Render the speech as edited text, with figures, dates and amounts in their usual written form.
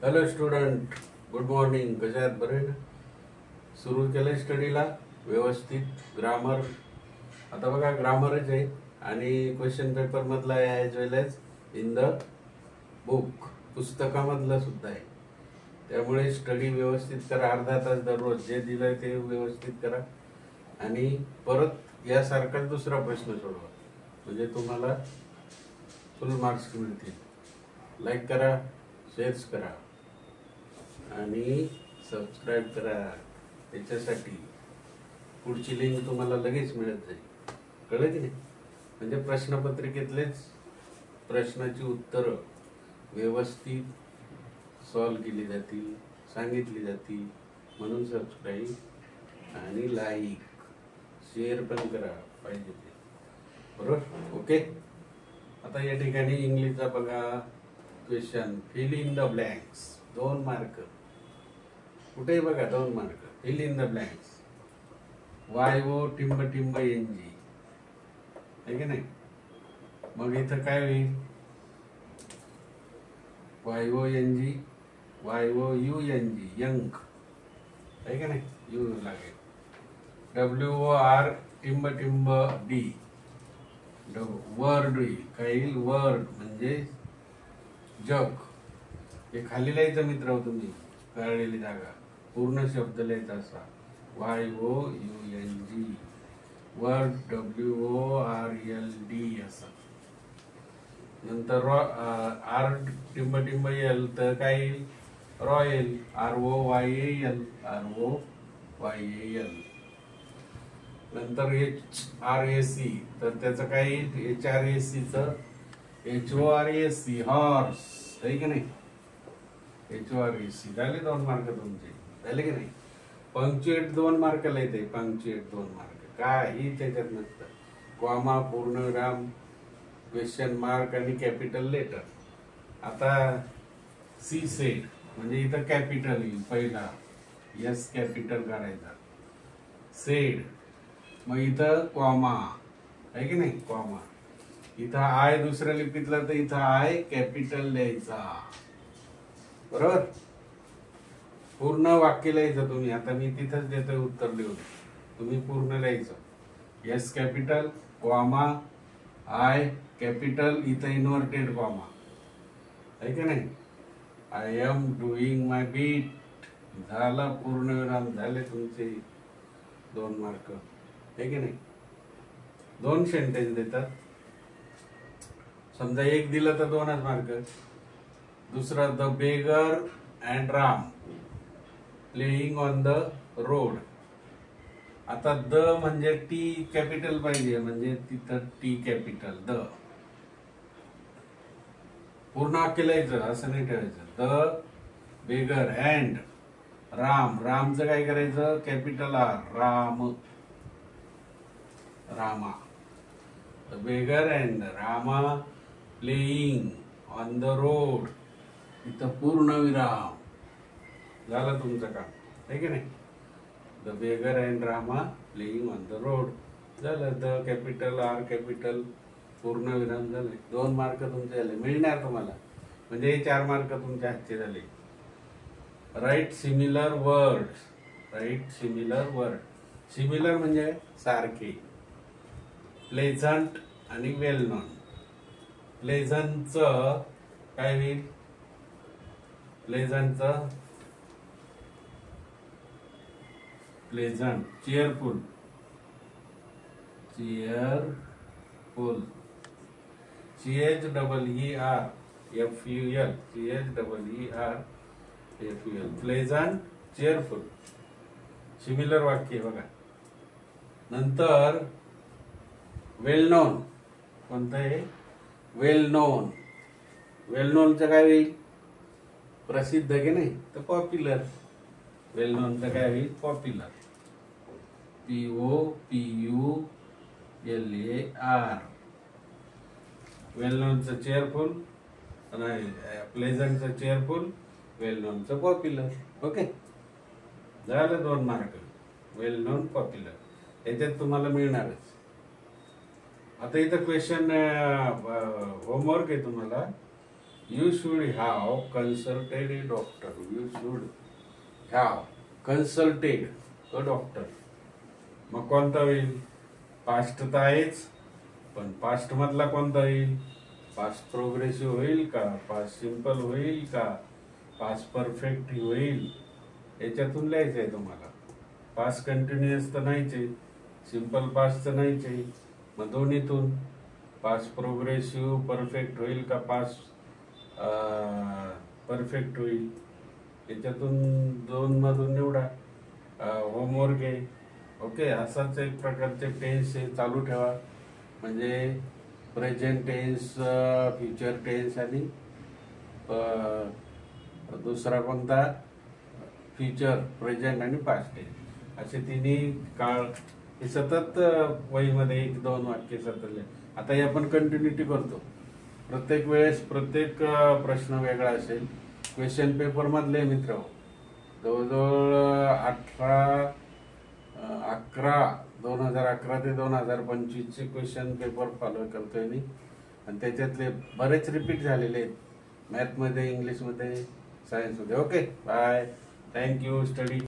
Hello student, good morning. कशा आहेत? बरे ना? सुरू केलं स्टडीला व्यवस्थित. ग्रामर आता बघा, ग्रामरच आहे आणि क्वेश्चन पेपर मधला आहे as well as in the book, पुस्तकामधलं सुद्धा आहे. त्यामुळे स्टडी व्यवस्थित करा. अर्धा तास दररोज जे दिलंय ते व्यवस्थित करा आणि परत यासारखाच दुसरा प्रश्न सोडवा, म्हणजे तुम्हाला फुल मार्क्स मिळतील. लाईक करा, शेअर्स करा आणि सबस्क्राईब करा. त्याच्यासाठी पुढची लिंक तुम्हाला लगेच मिळत जाईल. कळलं की नाही? म्हणजे प्रश्नपत्रिकेतलेच प्रश्नाची उत्तरं व्यवस्थित सॉल्व केली जातील, सांगितली जातील. म्हणून सबस्क्राईब आणि लाईक शेअर पण करा पाहिजे ते. बरोबर? ओके. आता या ठिकाणी इंग्लिशचा बघा question. Fill in the blanks. 2 mark. कुठेही बघा 2 mark. Fill in the blanks. YO टिंब टिंब NG आहे की नाही? मग इथं काय होईल? YONG YOUNG यंग आहे की नाही? यू लागेल. WOR टिंब टिंब D वर्ड होईल. काय येईल? वर्ड म्हणजे जग. हे खाली लिहायचं मित्र, तुम्ही कळलेली जागा पूर्ण शब्द लिहायचा असा. YOUNG वर्ड WORLD असा. नंतर R टिंब टिंब L तर काय येईल? रॉयल. ROYAL ROYAL. नंतर HRAC तर त्याचं काय येईल? HRAC चं HORAC हॉर्स आहे की नाही? HORAC झाले 2 मार्क तुमचे. झाले की नाही? पंक्च्युएट 2 मार्काला येते. Punctuate 2 mark. काही त्याच्यात नसतं. कॉमा, पूर्णविराम, क्वेश्चन मार्क आणि कॅपिटल लेटर. आता सी सेड म्हणजे इथं कॅपिटल येईल पहिला. S कॅपिटल काढायचा. सेड मग इथं कॉमा आहे की नाही? कॉमा. इथं आय दुसऱ्या लिपीतला तर इथं आय कॅपिटल लिहायचा. बरोबर? पूर्ण वाक्य लिहायचं तुम्ही. आता मी तिथंच देतोय उत्तर लिहून. तुम्ही पूर्ण लिहायचं. S capital comma I capital इथं इन्व्हर्टेड कॉमा आहे की नाही? I am doing my beat. झाला पूर्णविराम. झाले तुमचे 2 मार्क आहे की नाही? 2 सेंटेन्स देतात. समजा 1 दिलं तर 2च मार्क. दुसरा the beggar and Ram playing on the road. आता द म्हणजे टी कॅपिटल पाहिजे, म्हणजे तिथं टी कॅपिटल. द पूर्ण वाक्य लिहायचं, असं नाही ठेवायचं. The beggar and Ram. रामचं काय करायचं? Capital R Ram. Rama. The beggar and Rama playing on the road. इथं पूर्ण विराम. झालं तुमचं काम आहे की नाही? The beggar and Rama playing on the road. झालं. द कॅपिटल R कॅपिटल पूर्ण विराम. झाले 2 मार्क तुमचे झाले. मिळणार तुम्हाला. म्हणजे 4 मार्क तुमच्या हातचे झाले. Right similar words. Right similar word. Similar म्हणजे सारखे. प्लेझंट आणि वेल नोन. प्लेझंटचं काय होईल? प्लेझंटचं pleasant. Cheerful. Cheerful. CHEER FUL. CHEER FUL. Pleasant cheerful. Similar वाक्य बघा. नंतर वेल नोन. कोणतं आहे? वेल नोन. वेल नोनचं काय होईल? प्रसिद्ध की नाही? तर पॉप्युलर. वेल नोनचं काय होईल? पॉप्युलर. POPULAR. वेल नोनचं चेअरफुल, प्लेझंटचं चेअरफुल, वेल नोनचं पॉप्युलर. ओके. झालं 2 मार्क. वेल नोन पॉप्युलर याच्यात तुम्हाला मिळणारच. आता इथं क्वेश्चन होमवर्क आहे तुम्हाला. You should have consulted A doctor. You should have consulted a doctor. मग कोणता होईल? पास्ट तर आहेच, पण पास्ट मधला कोणता येईल? पास्ट प्रोग्रेसिव्ह होईल का, पास्ट सिंपल होईल का, पास्ट परफेक्ट होईल? याच्यातून लिहायचं आहे तुम्हाला. पास्ट कंटिन्युअस तर नाहीच आहे, सिंपल पास्ट तर नाहीच आहे. मग दोन्हीतून पास्ट प्रोग्रेसिव्ह परफेक्ट होईल का, पास्ट परफेक्ट होईल? याच्यातून दोन मधून निवडा. होमवर्क आहे. ओके, असाच एक प्रकारचे टेन्स हे चालू ठेवा. म्हणजे प्रेझेंट टेन्स, फ्युचर टेन्स आणि दुसरा कोणता? फ्युचर, प्रेझेंट आणि पास्ट टेन्स. असे तिन्ही काळ हे सतत वहीमध्ये 1-2 वाक्य सतत. आता हे आपण कंटिन्युटी करतो. प्रत्येक वेळेस प्रत्येक प्रश्न वेगळा असेल. क्वेश्चन पेपर मधले मित्र जवळजवळ 2011 ते 2025 चे क्वेश्चन पेपर फॉलो करतोय मी, आणि त्याच्यातले बरेच रिपीट झालेले आहेत, मॅथमध्ये, इंग्लिशमध्ये, सायन्समध्ये. Okay, bye, thank you. स्टडी.